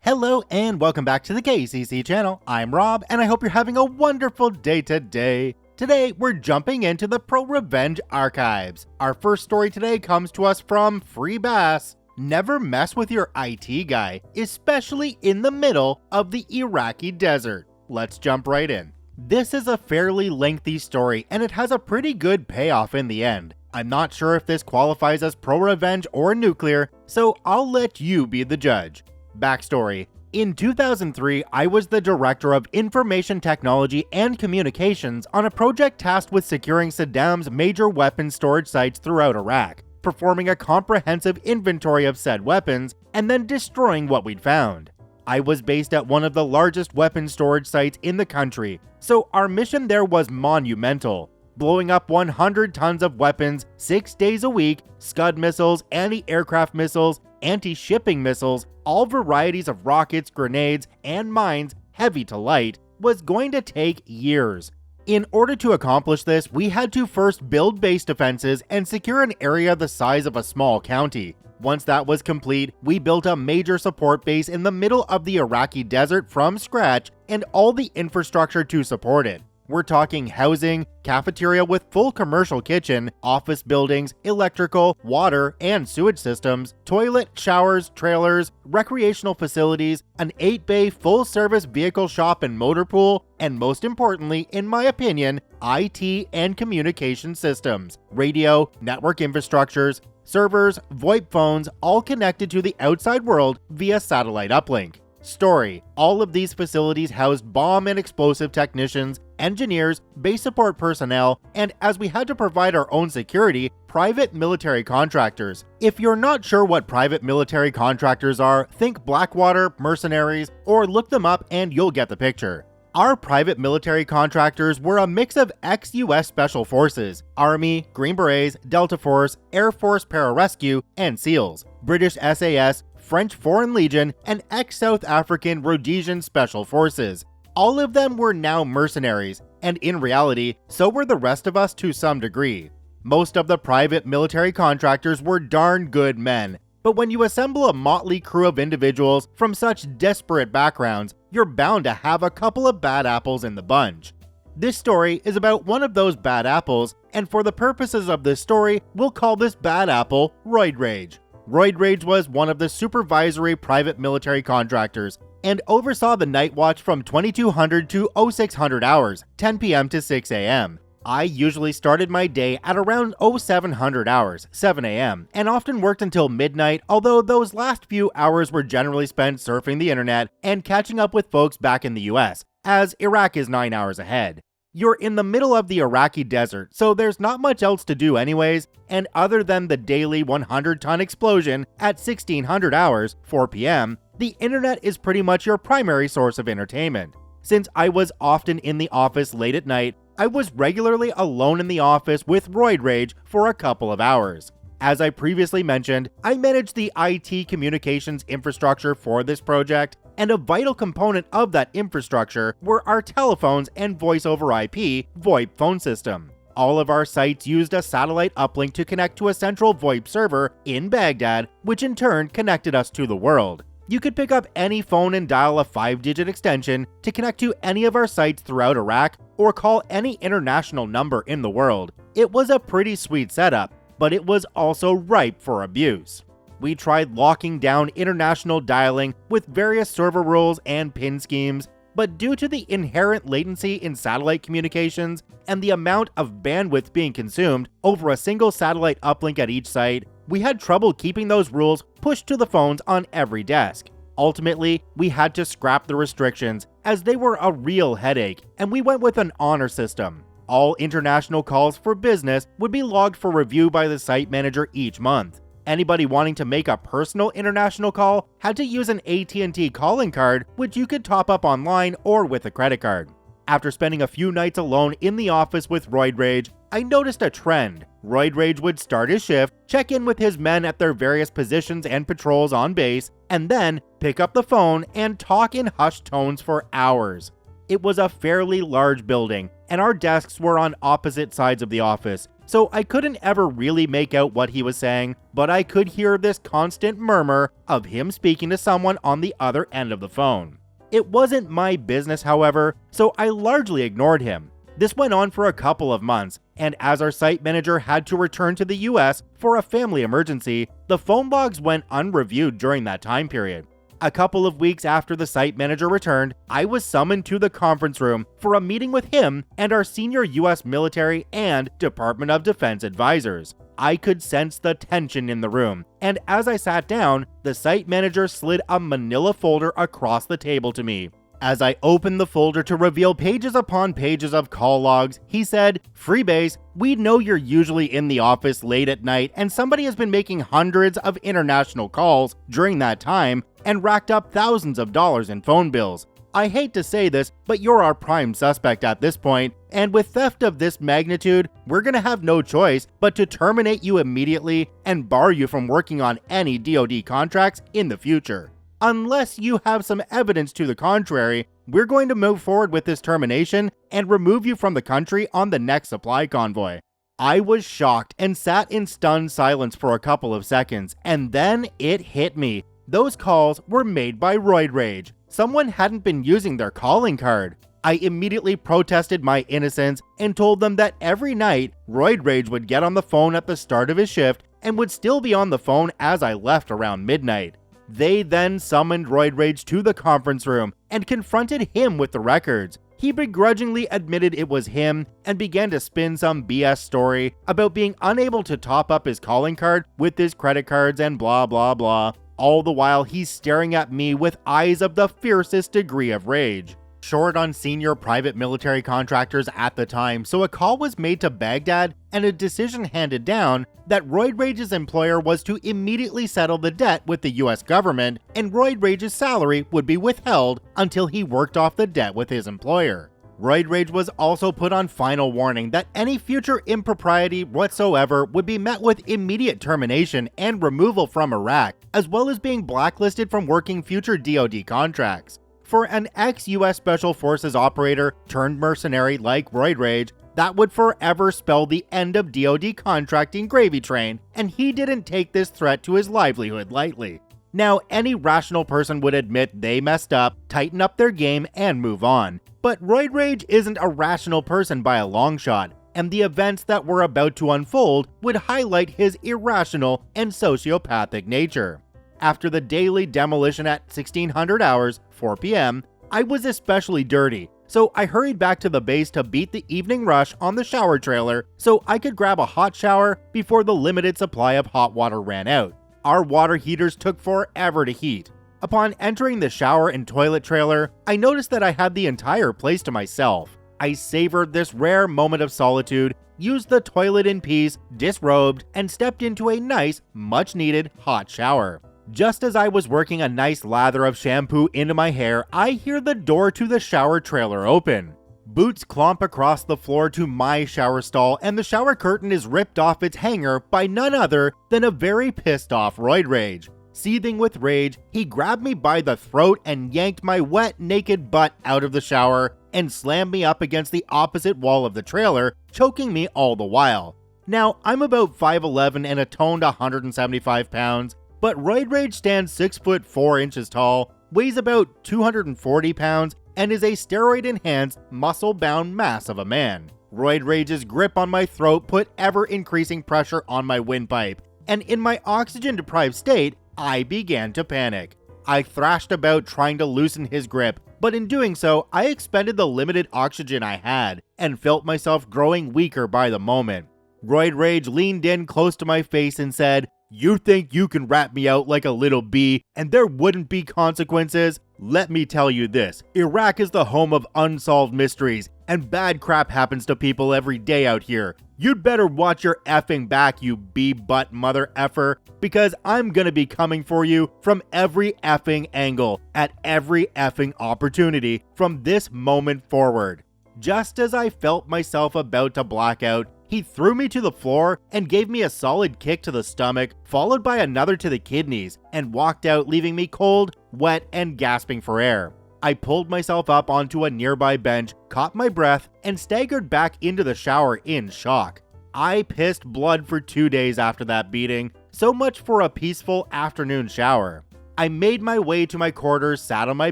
Hello and welcome back to the KCC channel. I'm Rob and I hope you're having a wonderful day today. Today we're jumping into the ProRevenge archives. Our first story today comes to us from Free Bass. Never mess with your IT guy, especially in the middle of the Iraqi desert. Let's jump right in. This is a fairly lengthy story and it has a pretty good payoff in the end. I'm not sure if this qualifies as pro-revenge or nuclear, so I'll let you be the judge. Backstory. In 2003, I was the Director of Information Technology and Communications on a project tasked with securing Saddam's major weapons storage sites throughout Iraq, performing a comprehensive inventory of said weapons, and then destroying what we'd found. I was based at one of the largest weapons storage sites in the country, so our mission there was monumental. Blowing up 100 tons of weapons 6 days a week, Scud missiles, anti-aircraft missiles, anti-shipping missiles, all varieties of rockets, grenades, and mines, heavy to light, was going to take years. In order to accomplish this, we had to first build base defenses and secure an area the size of a small county. Once that was complete, we built a major support base in the middle of the Iraqi desert from scratch and all the infrastructure to support it. We're talking housing, cafeteria with full commercial kitchen, office buildings, electrical, water, and sewage systems, toilet, showers, trailers, recreational facilities, an 8-bay full-service vehicle shop and motor pool, and most importantly, in my opinion, IT and communication systems, radio, network infrastructures, servers, VoIP phones, all connected to the outside world via satellite uplink. Story. All of these facilities housed bomb and explosive technicians, engineers, base support personnel, and as we had to provide our own security, private military contractors. If you're not sure what private military contractors are, think Blackwater, mercenaries, or look them up and you'll get the picture. Our private military contractors were a mix of ex-US Special Forces, Army, Green Berets, Delta Force, Air Force Pararescue, and SEALs, British SAS, French Foreign Legion, and ex-South African Rhodesian Special Forces. All of them were now mercenaries, and in reality, so were the rest of us to some degree. Most of the private military contractors were darn good men, but when you assemble a motley crew of individuals from such disparate backgrounds, you're bound to have a couple of bad apples in the bunch. This story is about one of those bad apples, and for the purposes of this story, we'll call this bad apple Roid Rage. Roid Rage was one of the supervisory private military contractors and oversaw the night watch from 2200 to 0600 hours, 10 p.m. to 6 a.m. I usually started my day at around 0700 hours, 7 a.m., and often worked until midnight, although those last few hours were generally spent surfing the internet and catching up with folks back in the US, as Iraq is 9 hours ahead. You're in the middle of the Iraqi desert, so there's not much else to do anyways, and other than the daily 100-ton explosion at 1600 hours, 4 p.m., the internet is pretty much your primary source of entertainment. Since I was often in the office late at night, I was regularly alone in the office with Roid Rage for a couple of hours. As I previously mentioned, I managed the IT communications infrastructure for this project, and a vital component of that infrastructure were our telephones and voice over IP VoIP phone system. All of our sites used a satellite uplink to connect to a central VoIP server in Baghdad, which in turn connected us to the world. You could pick up any phone and dial a 5-digit extension to connect to any of our sites throughout Iraq or call any international number in the world. It was a pretty sweet setup, but it was also ripe for abuse. We tried locking down international dialing with various server rules and PIN schemes, but due to the inherent latency in satellite communications and the amount of bandwidth being consumed over a single satellite uplink at each site, we had trouble keeping those rules pushed to the phones on every desk. Ultimately, we had to scrap the restrictions as they were a real headache, and we went with an honor system. All international calls for business would be logged for review by the site manager each month. Anybody wanting to make a personal international call had to use an AT&T calling card, which you could top up online or with a credit card. After spending a few nights alone in the office with Roid Rage, I noticed a trend. Roid Rage would start his shift, check in with his men at their various positions and patrols on base, and then pick up the phone and talk in hushed tones for hours. It was a fairly large building, and our desks were on opposite sides of the office, so I couldn't ever really make out what he was saying, but I could hear this constant murmur of him speaking to someone on the other end of the phone. It wasn't my business, however, so I largely ignored him. This went on for a couple of months, and as our site manager had to return to the US for a family emergency, the phone logs went unreviewed during that time period. A couple of weeks after the site manager returned, I was summoned to the conference room for a meeting with him and our senior US military and Department of Defense advisors. I could sense the tension in the room, and as I sat down, the site manager slid a manila folder across the table to me. As I opened the folder to reveal pages upon pages of call logs, he said, "Freebase, we know you're usually in the office late at night and somebody has been making hundreds of international calls during that time and racked up thousands of dollars in phone bills. I hate to say this, but you're our prime suspect at this point, and with theft of this magnitude, we're gonna have no choice but to terminate you immediately and bar you from working on any DoD contracts in the future. Unless you have some evidence to the contrary, we're going to move forward with this termination and remove you from the country on the next supply convoy." I was shocked and sat in stunned silence for a couple of seconds, and then it hit me. Those calls were made by Roid Rage. Someone hadn't been using their calling card. I immediately protested my innocence and told them that every night, Roid Rage would get on the phone at the start of his shift and would still be on the phone as I left around midnight. They then summoned Roid Rage to the conference room and confronted him with the records. He begrudgingly admitted it was him and began to spin some BS story about being unable to top up his calling card with his credit cards and blah blah blah. All the while he's staring at me with eyes of the fiercest degree of rage. Short on senior private military contractors at the time, so a call was made to Baghdad and a decision handed down that Roid Rage's employer was to immediately settle the debt with the US government, and Roid Rage's salary would be withheld until he worked off the debt with his employer. Roid Rage was also put on final warning that any future impropriety whatsoever would be met with immediate termination and removal from Iraq, as well as being blacklisted from working future DoD contracts. For an ex-US Special Forces operator turned mercenary like Roid Rage, that would forever spell the end of DoD contracting gravy train, and he didn't take this threat to his livelihood lightly. Now, any rational person would admit they messed up, tighten up their game, and move on. But Roid Rage isn't a rational person by a long shot, and the events that were about to unfold would highlight his irrational and sociopathic nature. After the daily demolition at 1600 hours, 4 p.m., I was especially dirty, so I hurried back to the base to beat the evening rush on the shower trailer so I could grab a hot shower before the limited supply of hot water ran out. Our water heaters took forever to heat. Upon entering the shower and toilet trailer, I noticed that I had the entire place to myself. I savored this rare moment of solitude, used the toilet in peace, disrobed, and stepped into a nice, much-needed hot shower. Just as I was working a nice lather of shampoo into my hair, I hear the door to the shower trailer open. Boots clomp across the floor to my shower stall, and the shower curtain is ripped off its hanger by none other than a very pissed off Roid Rage. Seething with rage, he grabbed me by the throat and yanked my wet, naked butt out of the shower and slammed me up against the opposite wall of the trailer, choking me all the while. Now, I'm about 5'11" and a toned 175 pounds, but Roid Rage stands 6 foot 4 inches tall, weighs about 240 pounds, and is a steroid-enhanced, muscle-bound mass of a man. Roid Rage's grip on my throat put ever-increasing pressure on my windpipe, and in my oxygen-deprived state, I began to panic. I thrashed about trying to loosen his grip, but in doing so, I expended the limited oxygen I had, and felt myself growing weaker by the moment. Roid Rage leaned in close to my face and said, "You think you can rat me out like a little bee, and there wouldn't be consequences? Let me tell you this, Iraq is the home of unsolved mysteries, and bad crap happens to people every day out here. You'd better watch your effing back, you bee-butt mother effer, because I'm gonna be coming for you from every effing angle, at every effing opportunity, from this moment forward." Just as I felt myself about to black out, he threw me to the floor and gave me a solid kick to the stomach, followed by another to the kidneys, and walked out, leaving me cold, wet, and gasping for air. I pulled myself up onto a nearby bench, caught my breath, and staggered back into the shower in shock. I pissed blood for 2 days after that beating, so much for a peaceful afternoon shower. I made my way to my quarters, sat on my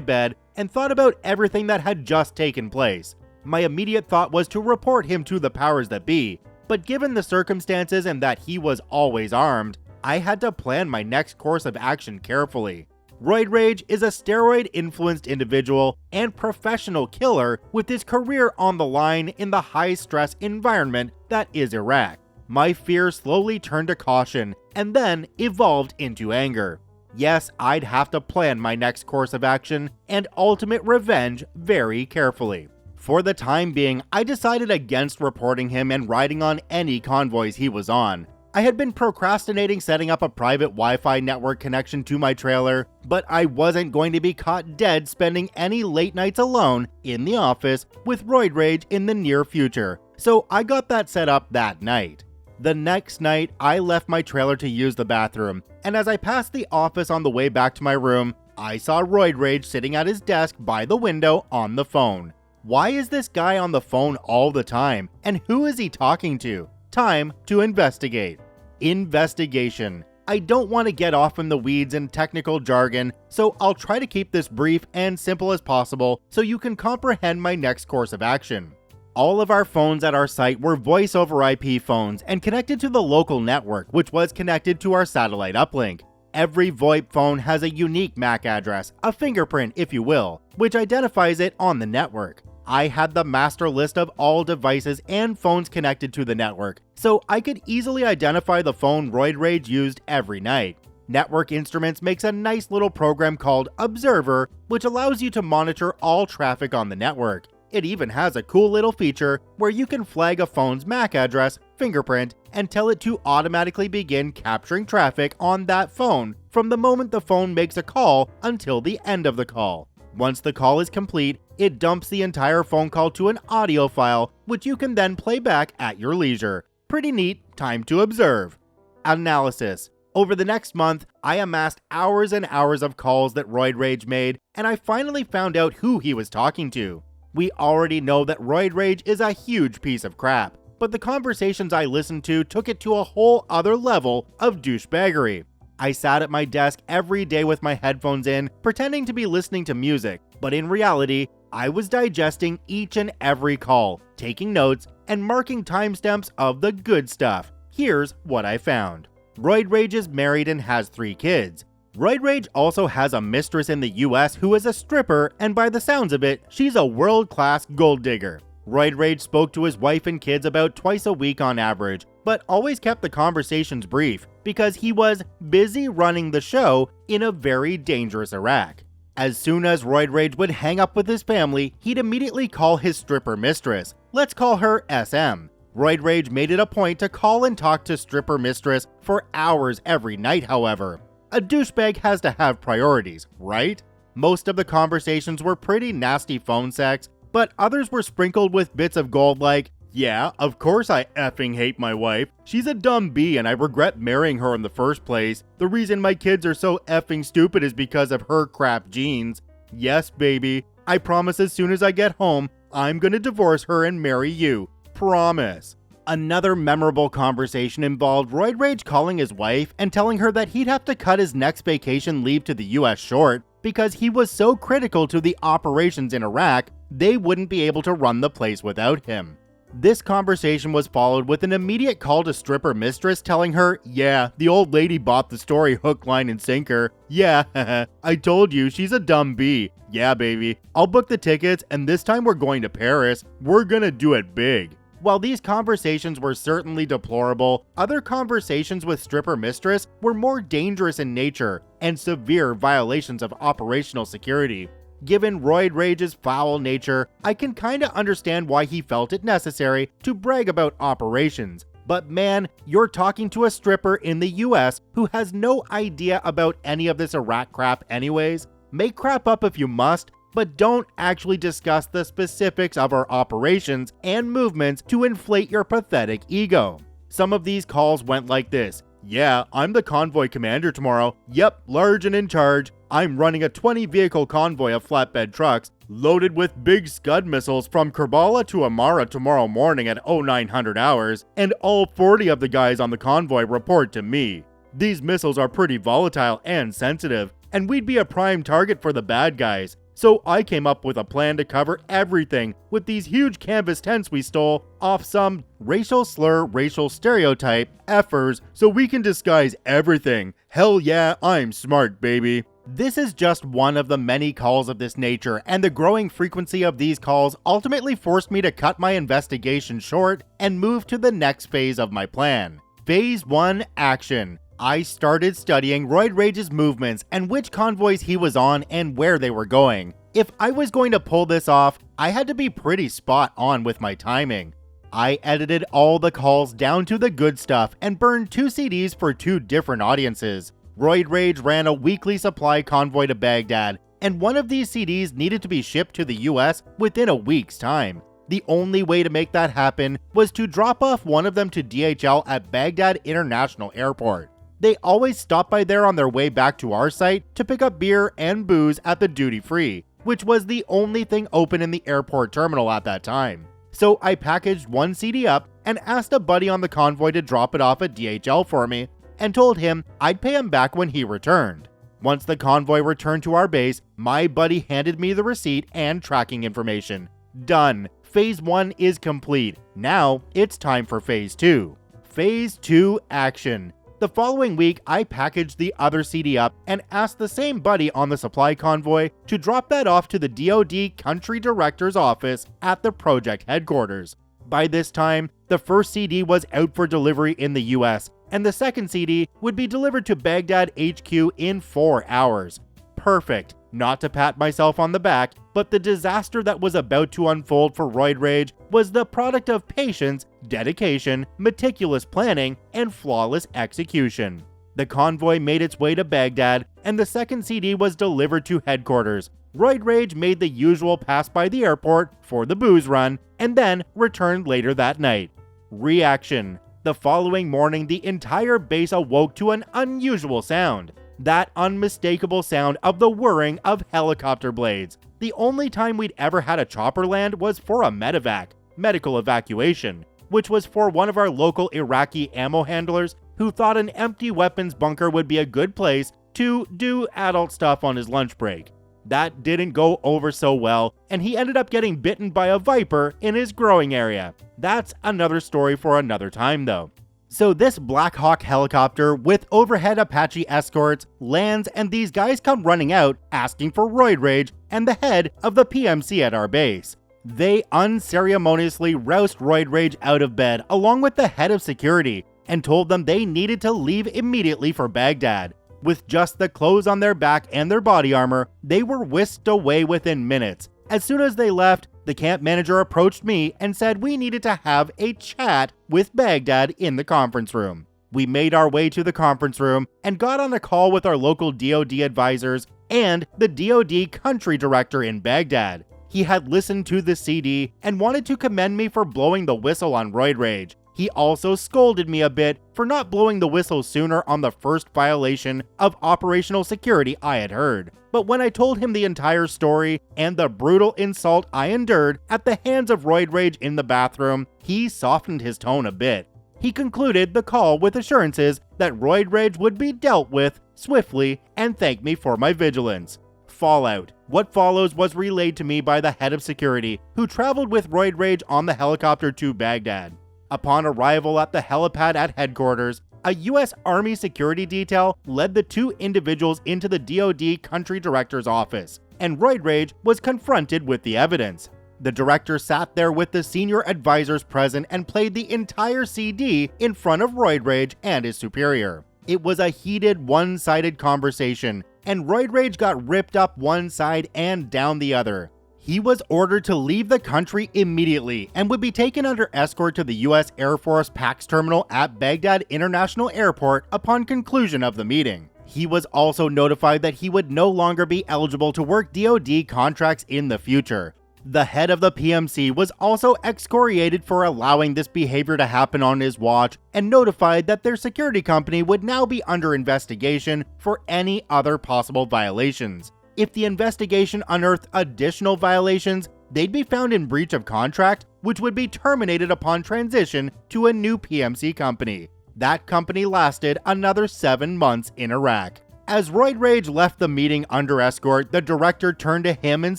bed, and thought about everything that had just taken place. My immediate thought was to report him to the powers that be, but given the circumstances and that he was always armed, I had to plan my next course of action carefully. Roid Rage is a steroid-influenced individual and professional killer with his career on the line in the high-stress environment that is Iraq. My fear slowly turned to caution and then evolved into anger. Yes, I'd have to plan my next course of action and ultimate revenge very carefully. For the time being, I decided against reporting him and riding on any convoys he was on. I had been procrastinating setting up a private Wi-Fi network connection to my trailer, but I wasn't going to be caught dead spending any late nights alone in the office with Roid Rage in the near future, so I got that set up that night. The next night, I left my trailer to use the bathroom, and as I passed the office on the way back to my room, I saw Roid Rage sitting at his desk by the window on the phone. Why is this guy on the phone all the time, and who is he talking to? Time to investigate. Investigation. I don't want to get off in the weeds and technical jargon, so I'll try to keep this brief and simple as possible so you can comprehend my next course of action. All of our phones at our site were voice over IP phones and connected to the local network, which was connected to our satellite uplink. Every VoIP phone has a unique MAC address, a fingerprint if you will, which identifies it on the network. I had the master list of all devices and phones connected to the network, so I could easily identify the phone Roid Rage used every night. Network Instruments makes a nice little program called Observer, which allows you to monitor all traffic on the network. It even has a cool little feature where you can flag a phone's MAC address, fingerprint, and tell it to automatically begin capturing traffic on that phone from the moment the phone makes a call until the end of the call. Once the call is complete, it dumps the entire phone call to an audio file, which you can then play back at your leisure. Pretty neat, time to observe. Analysis. Over the next month, I amassed hours and hours of calls that Roid Rage made, and I finally found out who he was talking to. We already know that Roid Rage is a huge piece of crap, but the conversations I listened to took it to a whole other level of douchebaggery. I sat at my desk every day with my headphones in, pretending to be listening to music, but in reality, I was digesting each and every call, taking notes, and marking timestamps of the good stuff. Here's what I found. Roid Rage is married and has 3 kids. Roid Rage also has a mistress in the US who is a stripper, and by the sounds of it, she's a world-class gold digger. Roid Rage spoke to his wife and kids about twice a week on average, but always kept the conversations brief because he was busy running the show in a very dangerous Iraq. As soon as Roid Rage would hang up with his family, he'd immediately call his stripper mistress. Let's call her SM. Roid Rage made it a point to call and talk to stripper mistress for hours every night, however. A douchebag has to have priorities, right? Most of the conversations were pretty nasty phone sex, but others were sprinkled with bits of gold like, yeah, of course I effing hate my wife. She's a dumb bee and I regret marrying her in the first place. The reason my kids are so effing stupid is because of her crap genes. Yes, baby. I promise as soon as I get home, I'm gonna divorce her and marry you. Promise. Another memorable conversation involved Roid Rage calling his wife and telling her that he'd have to cut his next vacation leave to the US short because he was so critical to the operations in Iraq, they wouldn't be able to run the place without him. This conversation was followed with an immediate call to stripper mistress telling her, yeah, the old lady bought the story hook, line, and sinker. Yeah, I told you, she's a dumb bee. Yeah, baby, I'll book the tickets and this time we're going to Paris. We're gonna do it big. While these conversations were certainly deplorable, other conversations with stripper mistress were more dangerous in nature and severe violations of operational security. Given Roid Rage's foul nature, I can kinda understand why he felt it necessary to brag about operations. But man, you're talking to a stripper in the US who has no idea about any of this Iraq crap anyways. Make crap up if you must, but don't actually discuss the specifics of our operations and movements to inflate your pathetic ego. Some of these calls went like this. Yeah, I'm the convoy commander tomorrow. Yep, large and in charge. I'm running a 20-vehicle convoy of flatbed trucks loaded with big Scud missiles from Kerbala to Amara tomorrow morning at 0900 hours, and all 40 of the guys on the convoy report to me. These missiles are pretty volatile and sensitive, and we'd be a prime target for the bad guys. So I came up with a plan to cover everything with these huge canvas tents we stole off some racial slur, racial stereotype, effers, so we can disguise everything. Hell yeah, I'm smart, baby. This is just one of the many calls of this nature, and the growing frequency of these calls ultimately forced me to cut my investigation short and move to the next phase of my plan. Phase 1, action. I started studying Roid Rage's movements and which convoys he was on and where they were going. If I was going to pull this off, I had to be pretty spot on with my timing. I edited all the calls down to the good stuff and burned 2 CDs for 2 different audiences. Roid Rage ran a weekly supply convoy to Baghdad, and one of these CDs needed to be shipped to the US within a week's time. The only way to make that happen was to drop off one of them to DHL at Baghdad International Airport. They always stop by there on their way back to our site to pick up beer and booze at the duty-free, which was the only thing open in the airport terminal at that time. So I packaged one CD up and asked a buddy on the convoy to drop it off at DHL for me, and told him I'd pay him back when he returned. Once the convoy returned to our base, my buddy handed me the receipt and tracking information. Done. Phase 1 is complete. Now it's time for Phase 2. Phase 2, action. The following week, I packaged the other CD up and asked the same buddy on the supply convoy to drop that off to the DoD Country Director's office at the project headquarters. By this time, the first CD was out for delivery in the US, and the second CD would be delivered to Baghdad HQ in 4 hours. Perfect. Not to pat myself on the back, but the disaster that was about to unfold for Roid Rage was the product of patience, dedication, meticulous planning, and flawless execution. The convoy made its way to Baghdad, and the second CD was delivered to headquarters. Roid Rage made the usual pass by the airport for the booze run, and then returned later that night. Reaction. The following morning, the entire base awoke to an unusual sound. That unmistakable sound of the whirring of helicopter blades. The only time we'd ever had a chopper land was for a medevac, medical evacuation, which was for one of our local Iraqi ammo handlers who thought an empty weapons bunker would be a good place to do adult stuff on his lunch break. That didn't go over so well, and he ended up getting bitten by a viper in his growing area. That's another story for another time though. So this Black Hawk helicopter with overhead Apache escorts lands, and these guys come running out asking for Roid Rage and the head of the PMC at our base. They unceremoniously roused Roid Rage out of bed along with the head of security and told them they needed to leave immediately for Baghdad. With just the clothes on their back and their body armor, they were whisked away within minutes. As soon as they left, the camp manager approached me and said we needed to have a chat with Baghdad in the conference room. We made our way to the conference room and got on a call with our local DoD advisors and the DoD country director in Baghdad. He had listened to the CD and wanted to commend me for blowing the whistle on Roid Rage. He also scolded me a bit for not blowing the whistle sooner on the first violation of operational security I had heard. But when I told him the entire story and the brutal insult I endured at the hands of Roid Rage in the bathroom, he softened his tone a bit. He concluded the call with assurances that Roid Rage would be dealt with swiftly and thanked me for my vigilance. Fallout. What follows was relayed to me by the head of security, who traveled with Roid Rage on the helicopter to Baghdad. Upon arrival at the helipad at headquarters, a U.S. Army security detail led the 2 individuals into the DoD country director's office, and Roid Rage was confronted with the evidence. The director sat there with the senior advisors present and played the entire CD in front of Roid Rage and his superior. It was a heated, one-sided conversation, and Roid Rage got ripped up one side and down the other. He was ordered to leave the country immediately and would be taken under escort to the U.S. Air Force PAX terminal at Baghdad International Airport upon conclusion of the meeting. He was also notified that he would no longer be eligible to work DoD contracts in the future. The head of the PMC was also excoriated for allowing this behavior to happen on his watch and notified that their security company would now be under investigation for any other possible violations. If the investigation unearthed additional violations, they'd be found in breach of contract, which would be terminated upon transition to a new PMC company. That company lasted another 7 months in Iraq. As Roid Rage left the meeting under escort, the director turned to him and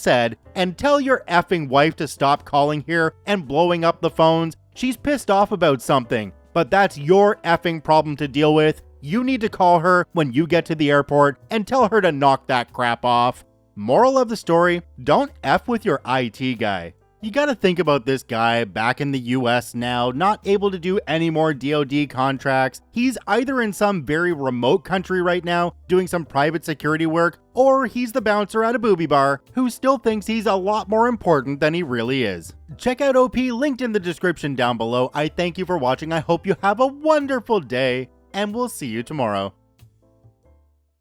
said, "And tell your effing wife to stop calling here and blowing up the phones. She's pissed off about something, but that's your effing problem to deal with. You need to call her when you get to the airport and tell her to knock that crap off." Moral of the story, don't F with your IT guy. You gotta think about this guy back in the US now, not able to do any more DoD contracts. He's either in some very remote country right now, doing some private security work, or he's the bouncer at a booby bar who still thinks he's a lot more important than he really is. Check out OP, linked in the description down below. I thank you for watching. I hope you have a wonderful day, and we'll see you tomorrow.